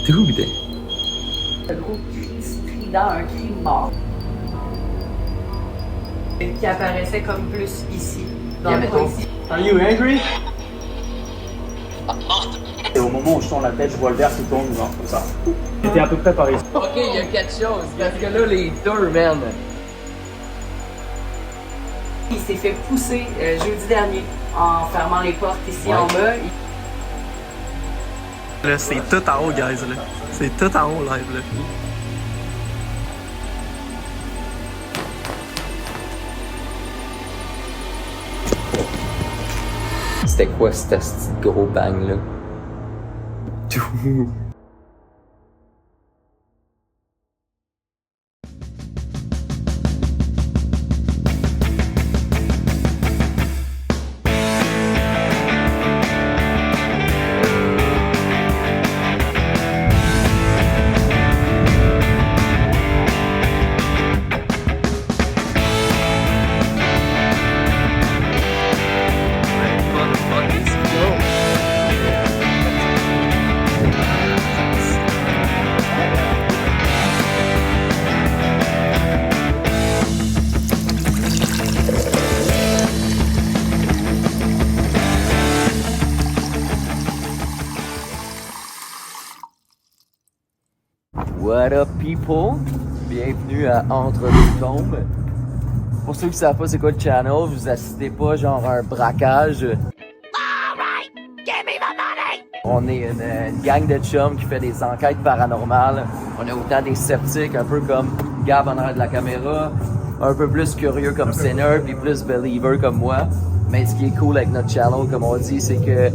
Dude! Un gros cri strident, un cri de mort. Qui apparaissait comme plus ici, dans le coin ici. Are you angry? Et au moment où je tourne la tête, je vois le verre qui tourne, genre, comme ça. J'étais à peu près par ici. Ok, il y a quelque chose, parce que là, les deux, man. Il s'est fait pousser jeudi dernier en fermant les portes ici en bas. Là, c'est tout en haut, guys, là. C'est tout en haut, live, là. C'était quoi ce petit gros bang là? What up people? Bienvenue à Entre deux tombes. Pour ceux qui savent pas c'est quoi le channel, vous assistez pas genre à un braquage. On est une gang de chums qui fait des enquêtes paranormales. On est autant des sceptiques, un peu comme Gab en arrière de la caméra, un peu plus curieux comme Sinner, puis plus believer comme moi. Mais ce qui est cool avec notre channel, comme on dit, c'est que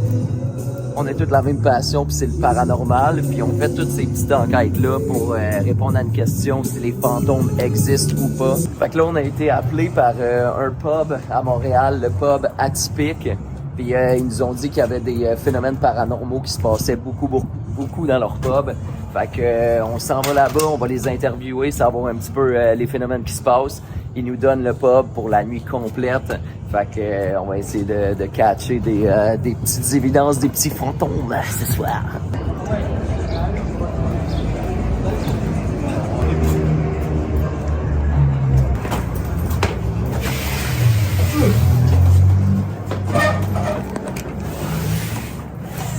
on a toute la même passion, puis c'est le paranormal, puis on fait toutes ces petites enquêtes-là pour répondre à une question si les fantômes existent ou pas. Fait que là, on a été appelé par un pub à Montréal, le pub Atypique, puis ils nous ont dit qu'il y avait des phénomènes paranormaux qui se passaient beaucoup dans leur pub. Fait que on s'en va là-bas, on va les interviewer, savoir un petit peu les phénomènes qui se passent. Ils nous donnent le pub pour la nuit complète. Fait que on va essayer de catcher des petites évidences, des petits fantômes ce soir.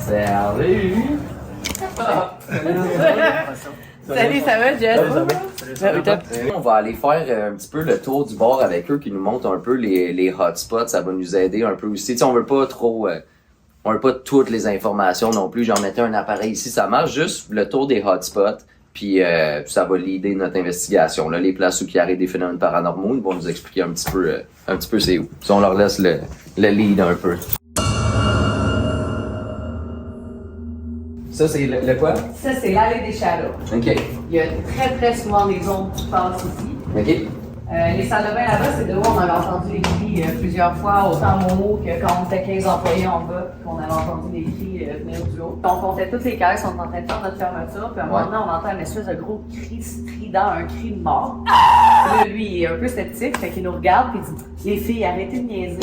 Salut! Salut, ça va, Jess? On va aller faire un petit peu le tour du bar avec eux qui nous montrent un peu les hotspots. Ça va nous aider un peu aussi. T'sais, on veut pas trop... on veut pas toutes les informations non plus. J'en mettais un appareil ici, ça marche. Juste le tour des hotspots. Puis ça va leader notre investigation. Là, les places où il y a des phénomènes paranormaux, ils vont nous expliquer un petit peu c'est où. Si on leur laisse le lead un peu. Ça, c'est le quoi? Ça, c'est l'allée des Shadows. OK. Il y a très souvent des ondes qui passent ici. OK. Les salles de bain là-bas, c'est de où on avait entendu les cris plusieurs fois, autant Momo que quand on était 15 employés en bas, qu'on avait entendu les cris venir du haut. On comptait toutes les caisses, on était en train de faire notre fermeture, puis à un moment donné, on entend une espèce de gros cri strident, un cri de mort. Là, lui, il est un peu sceptique, fait qu'il nous regarde, puis il dit « Les filles, arrêtez de niaiser. »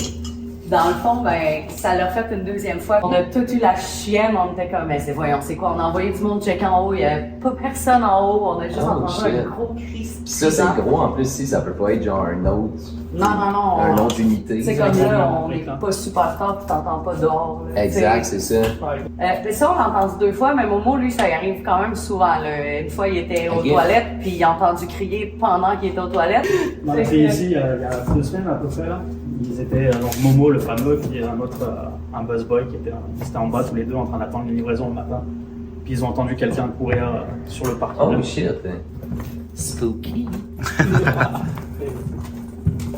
Dans le fond, ben, ça l'a fait une deuxième fois. On a tout eu la chienne, on était comme, mais voyons, c'est quoi? On a envoyé du monde checker en haut, il n'y avait pas personne en haut, on a juste entendu un gros cri. Puis ça, c'est gros en plus, si ça peut pas être genre un autre. Non. Un autre unité. C'est comme là, on n'est pas super fort, tu t'entends pas dehors. Là, exact, c'est ça. Puis ça, on l'a entendu deux fois, mais Momo, lui, ça y arrive quand même souvent. Là. Une fois, il était aux toilettes, puis il a entendu crier pendant qu'il était aux toilettes. On a fait ici il y a 2 semaines à peu près là. Ils étaient, donc Momo le fameux, puis un autre, un buzzboy qui était en bas tous les deux en train d'attendre une livraison le matin. Puis ils ont entendu quelqu'un courir sur le parking. Oh shit! Spooky!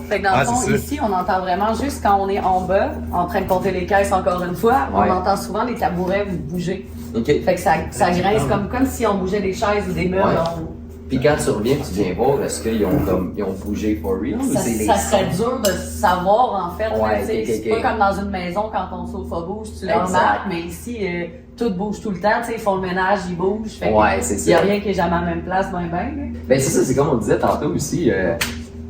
Fait que dans le fond, ici, on entend vraiment juste quand on est en bas, en train de compter les caisses encore une fois, on entend souvent les tabourets bouger. Okay. Fait que ça grince comme si on bougeait des chaises ou des meubles en haut. Puis quand tu reviens, tu viens voir, est-ce qu'ils ont bougé for real? Ça serait dur de savoir en fait. Ouais, c'est pas comme dans une maison quand ton sofa bouge, tu le remarques, mais ici, tout bouge tout le temps. Ils font le ménage, ils bougent. Fait il n'y a rien qui est jamais à la même place, ben. Ben c'est ça, c'est comme on disait tantôt aussi.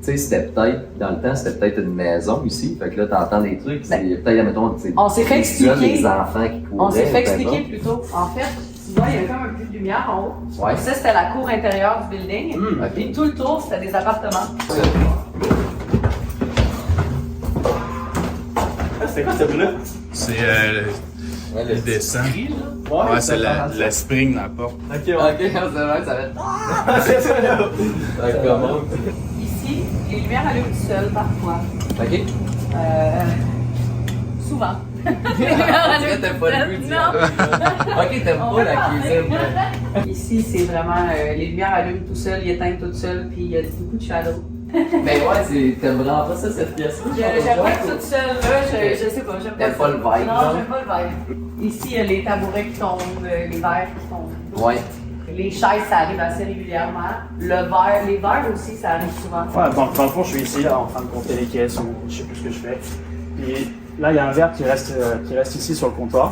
Tu sais, c'était peut-être, dans le temps, c'était peut-être une maison ici. Fait que là, t'entends des trucs. C'est peut-être, mettons, on s'est fait expliquer. Les enfants qui couraient. On s'est fait expliquer plutôt. En fait, Tu vois, il y a comme un peu de lumière en haut. Ouais. Ça, c'était la cour intérieure du building. Ok. Puis tout le tour, c'était des appartements. C'était quoi cette là? C'est le descend. Ouais, Ouais, c'est la spring dans la porte. Ok, Ok, c'est vrai, ça va être. Ça commence. Ici, les lumières allument tout seules parfois. Ok. Souvent. T'aimes pas le goût, Non. Ok, t'aimes pas la cuisine. Ici, c'est vraiment les lumières allument tout seules, ils éteignent toutes seules, puis il y a beaucoup de shadow. Mais ouais, t'aimes vraiment pas ça, cette pièce-là? J'aime pas être toute seule, là, je sais pas, j'aime pas. T'aimes pas le vibe, Non, genre? j'aime pas le vibe. Ici, il y a les tabourets qui tombent, les verres qui tombent. Ouais. Les chaises, ça arrive assez régulièrement. Les verres aussi, ça arrive souvent. Ouais, dans le fond, je suis ici, là, en train de compter les caisses, ou je sais plus ce que je fais. Puis là, il y a un verre qui reste ici sur le comptoir.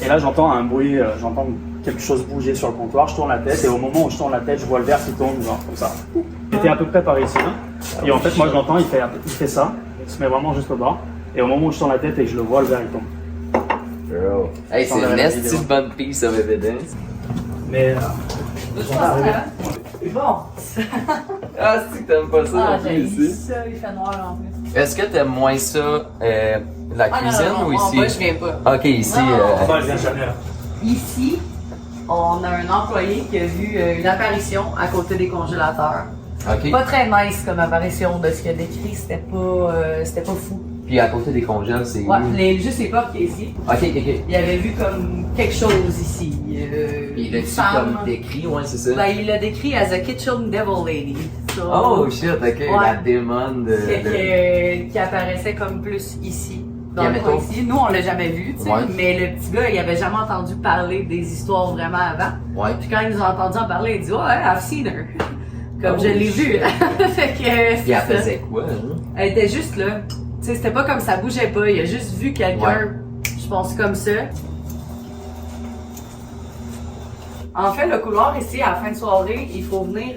Et là, j'entends un bruit, j'entends quelque chose bouger sur le comptoir. Je tourne la tête, et au moment où je tourne la tête, je vois le verre qui tombe, genre comme ça. Il était à peu près par ici. Hein. Et en fait, moi, je l'entends, il fait ça. Il se met vraiment juste au bord. Et au moment où je tourne la tête et que je le vois, le verre, il tombe. Bro. Hey, c'est une esti de bonne piece of evidence. Mais Bon. Ah, c'est que t'aimes pas ça Ah, non plus j'ai ici? ça, il fait noir en plus. Est-ce que t'aimes moins ça, la cuisine ou En ici? bas, je viens pas. Ok, ici. Non. je viens jamais là. Ici, on a un employé qui a vu une apparition à côté des congélateurs. Ok. Pas très nice comme apparition de ce qu'il a décrit, c'était pas fou. Puis à côté des congèles, c'est Ouais, où? juste les portes qui est ici. Ok. Il avait vu comme quelque chose ici. Puis il une a-tu femme. comme décrit, ouais, c'est ça? Ben, il l'a décrit as a kitchen devil lady. So, Oh shit, ok, la démon de. qui apparaissait comme plus ici. Dans Puis, le coin mettons- ici. Nous, on l'a jamais vu, tu sais. Ouais. Mais le petit gars, il avait jamais entendu parler des histoires vraiment avant. Ouais. Puis quand il nous a entendu en parler, il dit « Ouais, I've seen her. » Comme Oh, je l'ai shit. vu. Fait que Puis elle c'est ça. faisait quoi, hein? Elle était juste là. Tu sais, c'était pas comme ça bougeait pas. Il a juste vu quelqu'un, Ouais. je pense, comme ça. En fait, le couloir ici, à la fin de soirée, il faut venir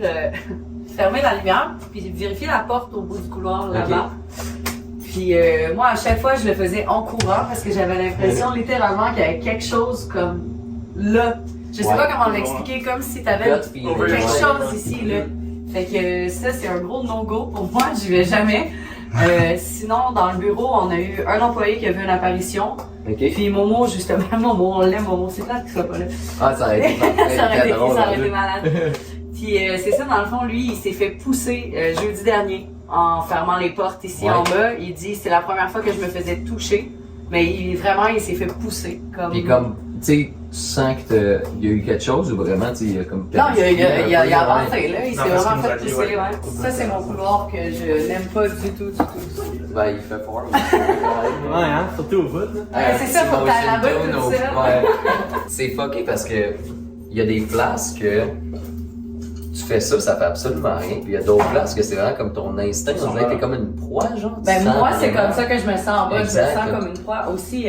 fermer la lumière, puis vérifier la porte au bout du couloir là-bas. Puis moi, à chaque fois, je le faisais en courant parce que j'avais l'impression littéralement qu'il y avait quelque chose comme là. Je sais Ouais. pas comment l'expliquer, comme si t'avais Gut feeling, quelque ouais. chose ici, là. Fait que ça, c'est un gros no-go pour moi, j'y vais jamais. Sinon, dans le bureau, on a eu un employé qui a vu une apparition. Ok. Puis Momo, justement, Momo, on l'aime, Momo, c'est plate qu'il soit pas là. Ah, ça aurait été parfait, ça aurait été, drôle, ça aurait été hein. malade. Puis c'est ça, dans le fond, lui, il s'est fait pousser jeudi dernier en fermant les portes ici Ouais. en bas. Il dit, c'est la première fois que je me faisais toucher. Mais vraiment, il s'est fait pousser. Puis comme, tu sais, tu sens que il y a eu quelque chose ou vraiment, tu sais, il y a comme. Non, il a Ouais. avancé, là. Il Non, s'est parce vraiment qu'il nous fait a dit, pousser, ouais. ouais. Ça, c'est mon couloir que je n'aime pas du tout. Ben, il fait fort. Ouais, hein, surtout au bout. Là. C'est ça, faut que t'ailles là-bas Motion tout Tone, seul. ouais. C'est fucké parce que il y a des places que tu fais ça, ça fait absolument rien. Puis il y a d'autres places que c'est vraiment comme ton instinct. On dirait que t'es comme une proie, genre. tu Ben sens moi, c'est vraiment. comme ça que je me sens en bas. Exact. Je me sens comme une proie. Aussi,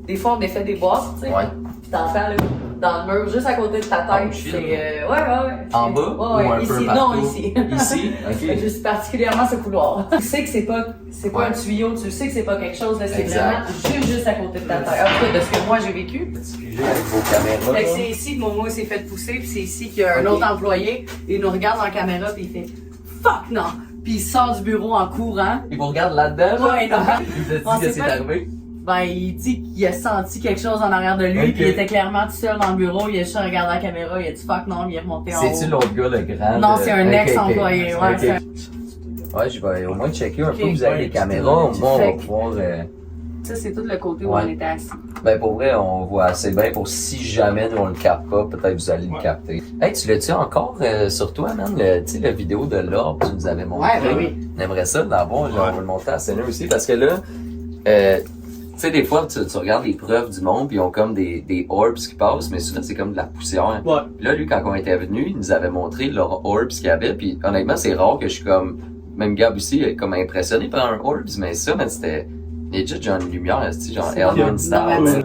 des fois, on défait des boîtes, tu sais. Ouais. Puis t'entends, là, dans le mur, juste à côté de ta tête. Oh, shit. C'est, ouais. En bas Ouais, ou un ici. peu Non, partout? ici. Ici? Ok. Juste particulièrement ce couloir. Tu sais que c'est pas Ouais. un tuyau, tu sais que c'est pas quelque chose, là, c'est Exact. vraiment juste à côté de ta tête. En tout cas, de ce que moi j'ai vécu. Avec vos caméras. Fait que là. c'est ici que Momo s'est fait pousser, puis c'est ici qu'il y a un Ok. autre employé, il nous regarde dans la caméra, puis il fait fuck non! Puis il sort du bureau en courant. Il vous regarde là-dedans, là? Ouais, il nous regarde. Il On te dit que sait c'est pas. arrivé? Ben, il dit qu'il a senti quelque chose en arrière de lui, Ok. puis il était clairement tout seul dans le bureau, il a juste regardé la caméra, il a dit fuck non, il est remonté en haut. C'est-tu l'autre gars, le grand? Non, de- c'est un Ok, ex-employé, ok. ouais. Ok. c'est un- Ouais, je vais au moins checker un Ok. peu, vous avez Ouais, les caméras, au moins on va Fait que- pouvoir... Ça, c'est tout le côté où Ouais. on était assis. Ben pour vrai, on voit assez bien pour si jamais nous on le capte pas, peut-être vous allez le capter. Hey, tu l'as-tu encore sur toi, man? Tu sais, la vidéo de l'orbe que tu nous avais montré. Ouais, ben oui. On aimerait ça l'avoir, genre, on va le montrer à Seigneur aussi, parce que là, tu sais, des fois, tu regardes les preuves du monde, puis ils ont comme des orbs qui passent, mais souvent, c'est comme de la poussière. Ouais. Puis là, lui, quand on était venu, il nous avait montré leurs orbs qu'il y avait, puis honnêtement, c'est rare que je suis comme, même Gab aussi, comme impressionné par un orbs, mais ça, man, c'était legit genre une lumière, c'est genre C'est Elman bon. style. Ouais, tu sais.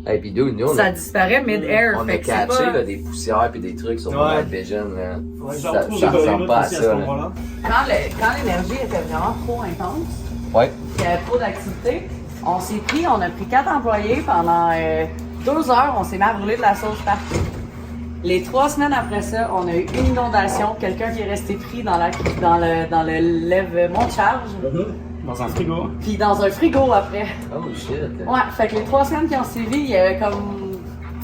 Hey, pis nous, on Ça a, disparaît mid-air, on a fait que c'est catché pas... là, des poussières pis des trucs sur Ouais. Night Vision, là. Ouais, Ça- j'en retrouve ça des ressemble Hollywood pas à aussi à ça, ce là. moment-là. Quand l'énergie était vraiment trop intense, Ouais. qu'il y avait trop d'activité, On a pris 4 employés pendant 2 heures, on s'est mis à rouler de la sauce partout. Les 3 semaines après ça, on a eu une inondation, quelqu'un qui est resté pris dans le lève-mont de charge. Dans un frigo. Puis dans un frigo après. Oh shit. Ouais, fait que les 3 semaines qui ont suivi, il y avait comme...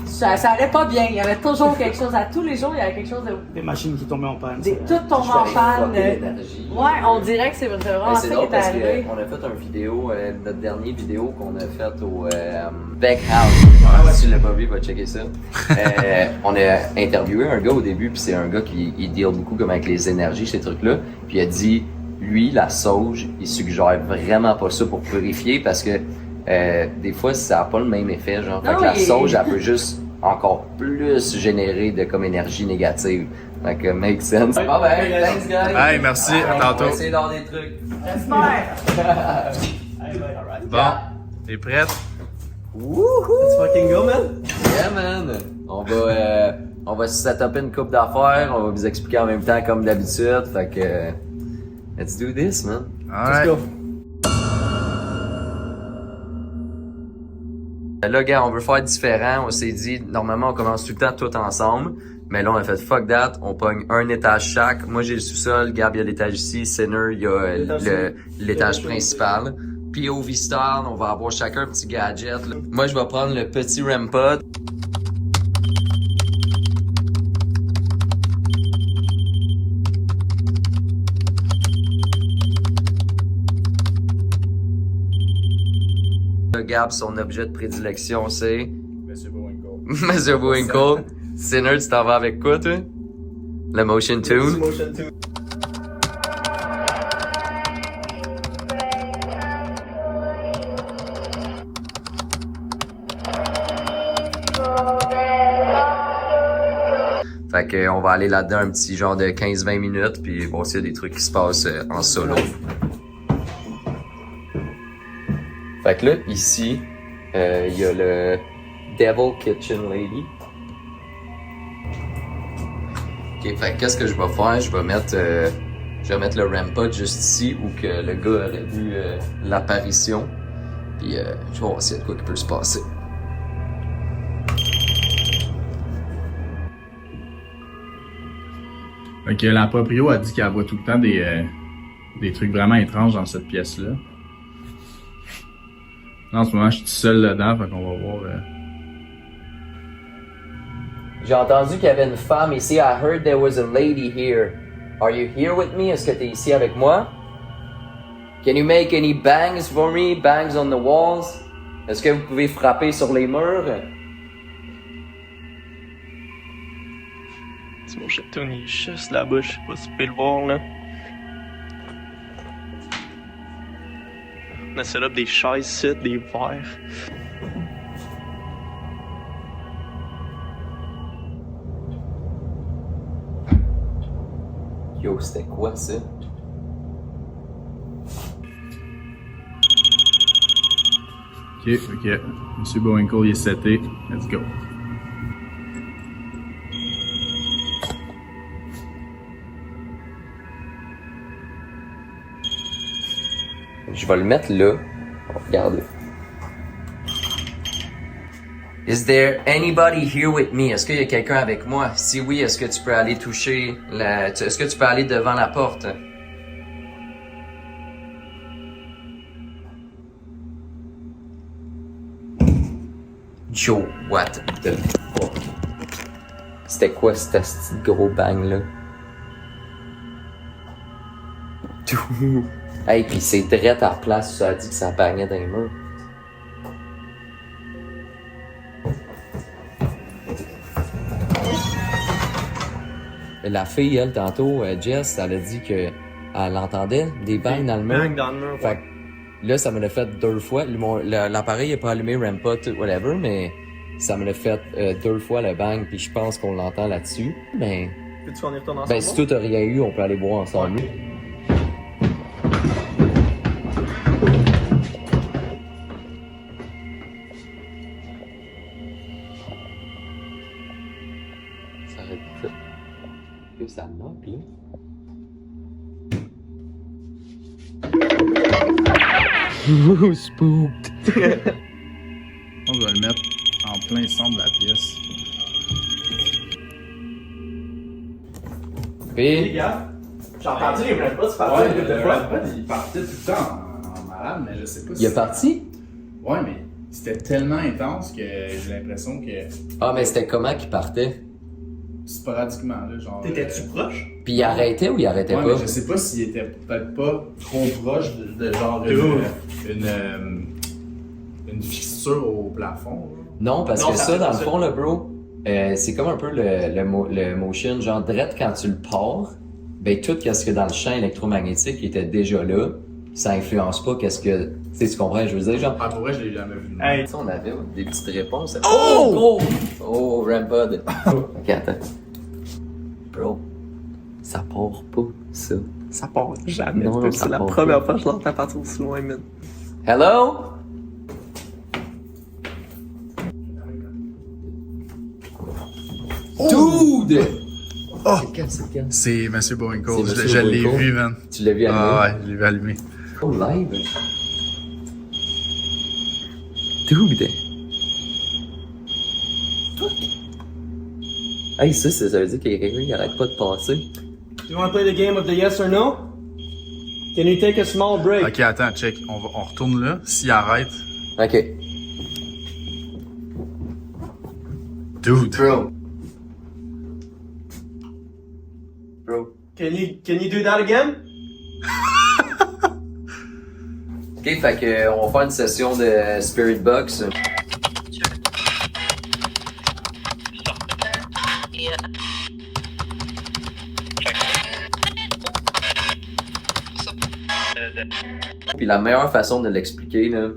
Ça allait pas bien, il y avait toujours quelque chose, à tous les jours, il y avait quelque chose de... Des machines qui tombaient en panne. Tout tombe en panne. Ouais, on dirait que c'est vraiment ça C'est qui drôle est parce arrivé. qu'on a fait une vidéo, notre dernière vidéo qu'on a faite au Beck House. Si tu l'as pas vu, va checker ça. On a interviewé un gars au début, puis c'est un gars qui il deal beaucoup comme avec les énergies, ces trucs-là. Puis il a dit, lui, la sauge, il suggère vraiment pas ça pour purifier parce que des fois, ça n'a pas le même effet. Genre, fait que la sauge, elle peut juste encore plus générer de comme énergie négative. Fait que make sense. Ah ben, thanks guys. Hey, merci, à tantôt. On va essayer d'avoir des trucs. J'espère! Bon, t'es prête? Wouhou! Let's fucking go, man! Yeah man! On va se setuper une coupe d'affaires, on va vous expliquer en même temps comme d'habitude. Fait que let's do this man. Alright. Let's go. Là, gars, on veut faire différent. On s'est dit, normalement, on commence tout le temps tout ensemble. Mais là, on a fait fuck that. On pogne un étage chaque. Moi, j'ai le sous-sol. Gab, il y a l'étage ici. Sinner, il y a l'étage principal. POV style, on va avoir chacun un petit gadget. Là. Moi, je vais prendre le petit REM pod. Gab, son objet de prédilection, c'est... Monsieur Bowinkle. Monsieur Bowinkle. Sinner, tu t'en vas avec quoi, toi? Le Motion Tune? Motion tune. Fait que on va aller là-dedans un petit genre de 15-20 minutes, puis voir s'il y a des trucs qui se passent en solo. Fait que là, ici, il y a le Devil Kitchen Lady. Ok, fait que qu'est-ce que je vais faire? Je vais mettre le REM pod juste ici où que le gars aurait vu l'apparition. Puis je vais voir s'il y a de quoi qui peut se passer. Ok, la proprio a dit qu'elle voit tout le temps des trucs vraiment étranges dans cette pièce-là. Là, en ce moment, je suis tout seul dedans, fait qu'on va voir. J'ai entendu qu'il y avait une femme ici. I heard there was a lady here. Are you here with me? Est-ce que tu es ici avec moi? Can you make any bangs for me? Bangs on the walls? Est-ce que vous pouvez frapper sur les murs? C'est mon chepton, il est juste là-bas, je sais pas si vous pouvez le voir là. On a set up des chaises ici, des verres. Yo, c'était quoi ça? Ok. Monsieur Bowinkle, il est seté. Let's go. Je vais le mettre là. Regardez. Is there anybody here with me? Est-ce qu'il y a quelqu'un avec moi? Si oui, est-ce que tu peux aller toucher est-ce que tu peux aller devant la porte? Joe, what the fuck? C'était quoi ce petit gros bang là? Hey, pis c'est direct à la place où ça a dit que ça bagnait dans les murs. La fille, elle, tantôt, Jess, elle a dit que elle entendait des bangs dans le mur. Bang dans le mur. Fait que là, ça me l'a fait 2 fois. L'appareil n'est pas allumé, REM pas, whatever, mais ça me l'a fait 2 fois le bang, puis je pense qu'on l'entend là-dessus. Ben, Peux-tu en y retourner ensemble? ben si tout a rien eu, on peut aller voir ensemble. Ça arrête de... Que ça knock, là. Spooked. On va le mettre en plein centre de la pièce. Puis, gars, j'ai entendu les Red Buds Ouais, le Red Bud, il partait tout le temps en malade, mais je sais pas si... il est parti? Ouais, mais c'était tellement intense que j'ai l'impression que Ah, mais c'était comment qu'il partait? sporadiquement, là, genre... T'étais-tu proche? Puis il arrêtait ou il arrêtait Ouais, pas? mais je sais pas s'il était peut-être pas trop proche de genre une fixture au plafond. Là. Non, parce Non, que ça ça, fait dans pas le ça. fond, là, bro, c'est comme un peu le motion, genre, direct quand tu le pars, ben tout ce que dans le champ électromagnétique était déjà là, ça influence pas qu'est-ce que... Tu sais, tu comprends, je veux dire, genre... Ah, pour vrai, je l'ai jamais vu. Hey. Tu sais, on avait des petites réponses. Oh! Gros! Oh, Rampod. Ok, attends. Bro, ça part pas, ça. Ça part jamais. Non, non, ça c'est la part première pas. fois que je l'entends partir aussi loin, man. Hello? Dude! Oh! C'est lequel, c'est lequel? C'est Monsieur Bowinkle. C'est Monsieur Je l'ai Bowinkle. vu, man. Tu l'as vu allumé? Ah ouais, je l'ai vu allumé. Oh, live? Dude! Hey, ça veut dire qu'il y a quelqu'un qui arrête pas de passer. You want to play the game of the yes or no? Can you take a small break? Ok, attends, check. On retourne là. S'il arrête. Ok. Dude. Bro. Bro. Can you do that again? Ok, fait que on va faire une session de Spirit Box. Puis la meilleure façon de l'expliquer, là,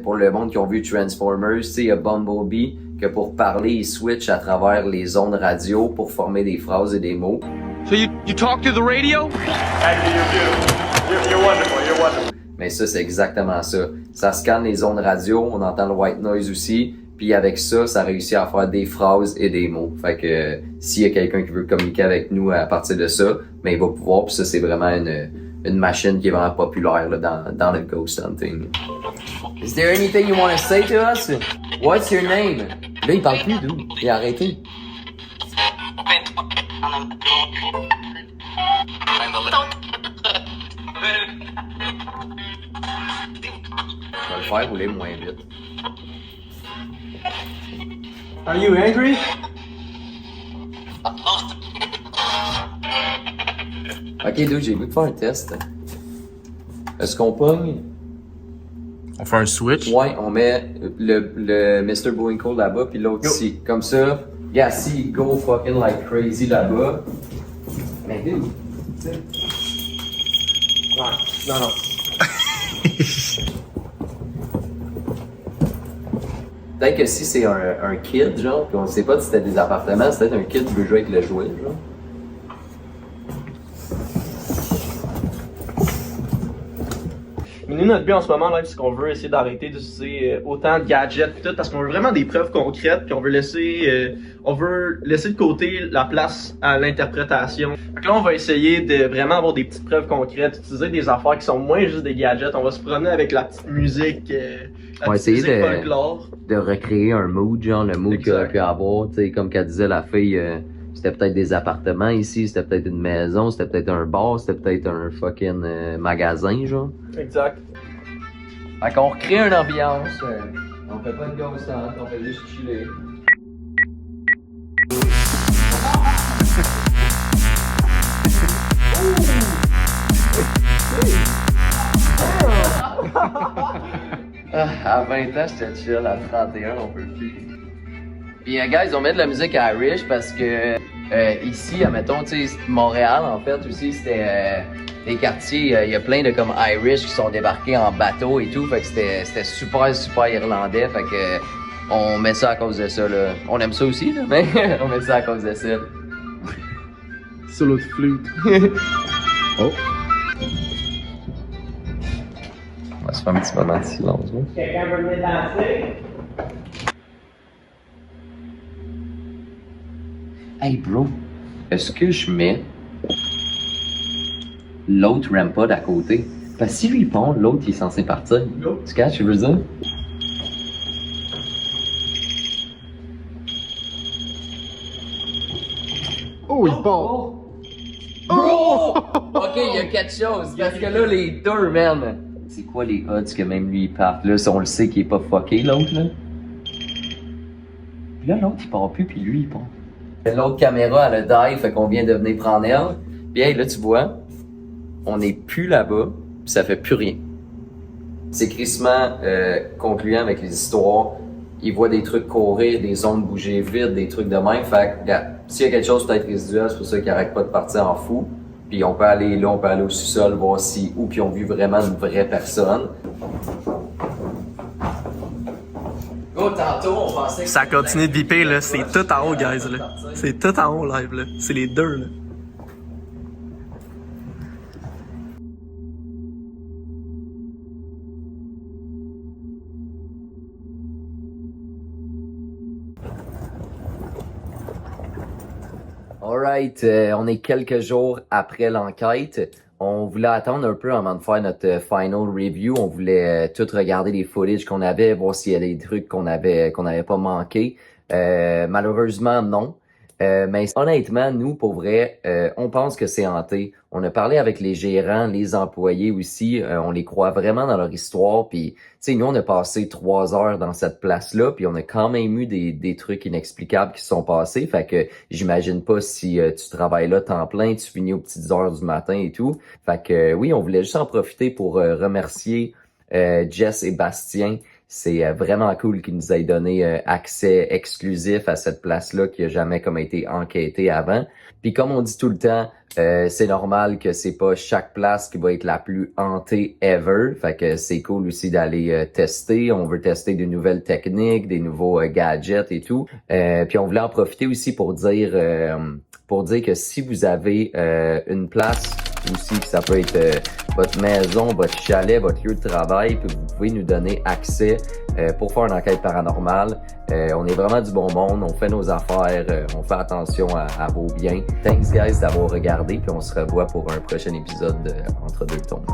pour le monde qui ont vu Transformers, tu sais, il y a Bumblebee, que pour parler, il switch à travers les ondes radio pour former des phrases et des mots. So you talk to the radio? You're wonderful. You're wonderful. Mais ça, c'est exactement ça. Ça scanne les ondes radio, on entend le white noise aussi, puis avec ça, ça réussit à faire des phrases et des mots. Fait que s'il y a quelqu'un qui veut communiquer avec nous à partir de ça, mais il va pouvoir, puis ça, c'est vraiment une machine qui est vraiment populaire là, dans le ghost hunting. Is there anything you want to say to us? What's your name? Là, il parle plus, d'où? Il a arrêté. Je vais le faire rouler moins vite. Are you angry? Ok, dude, j'ai le goût de faire un test. Est-ce qu'on pogne? On fait un switch. Ouais, on met le Mr. Bowinkle là-bas, puis l'autre ici. Comme ça, gars, si go fucking like crazy là-bas. Mais dude, tu sais. Non, non. Peut-être que si c'est un kid, genre, pis on sait pas si c'était des appartements, c'est peut-être un kid qui veut jouer avec le jouet, genre. Mais nous, notre but en ce moment, là, c'est qu'on veut essayer d'arrêter d'utiliser autant de gadgets et tout, parce qu'on veut vraiment des preuves concrètes, puis on veut laisser de côté la place à l'interprétation. Donc là, on va essayer de vraiment avoir des petites preuves concrètes, utiliser des affaires qui sont moins juste des gadgets. On va se promener avec la petite musique, On va essayer de- folklore. De recréer un mood, genre le mood qu'il aurait pu avoir, tu sais, comme qu'elle disait la fille, c'était peut-être des appartements ici, c'était peut-être une maison, c'était peut-être un bar, c'était peut-être un fucking magasin, genre. Exact. Fait qu'on recrée une ambiance, on fait pas de ghost hunt, on fait juste chiller. À 20 ans, j'étais chill, à 31, on peut plus. Puis, guys, on met de la musique Irish parce que ici, admettons, tu sais, Montréal, en fait, aussi, c'était des quartiers, il y a plein de comme Irish qui sont débarqués en bateau et tout, fait que c'était super, super irlandais, fait que on met ça à cause de ça, là. On aime ça aussi, là, mais on met ça à cause de ça. Solo de flûte. Oh. On va se faire un petit moment de silence, hein. Quelqu'un veut venir danser? Hey bro, est-ce que je mets l'autre Rampod à côté? Parce que si lui pond, l'autre il est censé partir. Tu catches, je veux dire? Oh, il part! Bro! Ok, il y a quelque chose. Parce que là, les deux, man. C'est quoi les odds que même lui il parte? Là, si on le sait qu'il est pas fucké, l'autre, là. Puis là, l'autre il part plus, puis lui il part. L'autre caméra, elle a dive, fait qu'on vient de venir prendre elle. Puis hey, là, tu vois, on n'est plus là-bas, puis ça fait plus rien. C'est crissement concluant avec les histoires. Il voit des trucs courir, des zones bouger vite, des trucs de même. Fait que, regarde, s'il y a quelque chose peut-être résiduel, c'est pour ça qu'il arrête pas de partir en fou. Puis on peut aller là, on peut aller au sous-sol, voir si ou puis on vu vraiment une vraie personne. Go, tantôt, on pensait que Ça continue de biper, là. C'est tout en haut, guys, là. C'est tout en haut, live, là. C'est les deux, là. Alright, on est quelques jours après l'enquête. On voulait attendre un peu avant de faire notre final review. On voulait tout regarder les footage qu'on avait, voir s'il y a des trucs qu'on avait pas manqué. Malheureusement, non. Mais honnêtement, nous, pour vrai, on pense que c'est hanté. On a parlé avec les gérants, les employés aussi. On les croit vraiment dans leur histoire. Puis, tu sais, nous, on a passé 3 heures dans cette place-là. Puis, on a quand même eu des trucs inexplicables qui se sont passés. Fait que j'imagine pas si tu travailles là temps plein, tu finis aux petites heures du matin et tout. Fait que oui, on voulait juste en profiter pour remercier Jess et Bastien. C'est vraiment cool qu'ils nous aient donné accès exclusif à cette place-là qui a jamais comme été enquêtée avant. Puis comme on dit tout le temps, c'est normal que c'est pas chaque place qui va être la plus hantée ever. Fait que c'est cool aussi d'aller tester. On veut tester de nouvelles techniques, des nouveaux gadgets et tout. Puis on voulait en profiter aussi pour dire que si vous avez une place aussi, ça peut être votre maison, votre chalet, votre lieu de travail, puis vous pouvez nous donner accès pour faire une enquête paranormale. On est vraiment du bon monde, on fait nos affaires, on fait attention à vos biens. Thanks guys d'avoir regardé, puis on se revoit pour un prochain épisode de Entre deux tombes.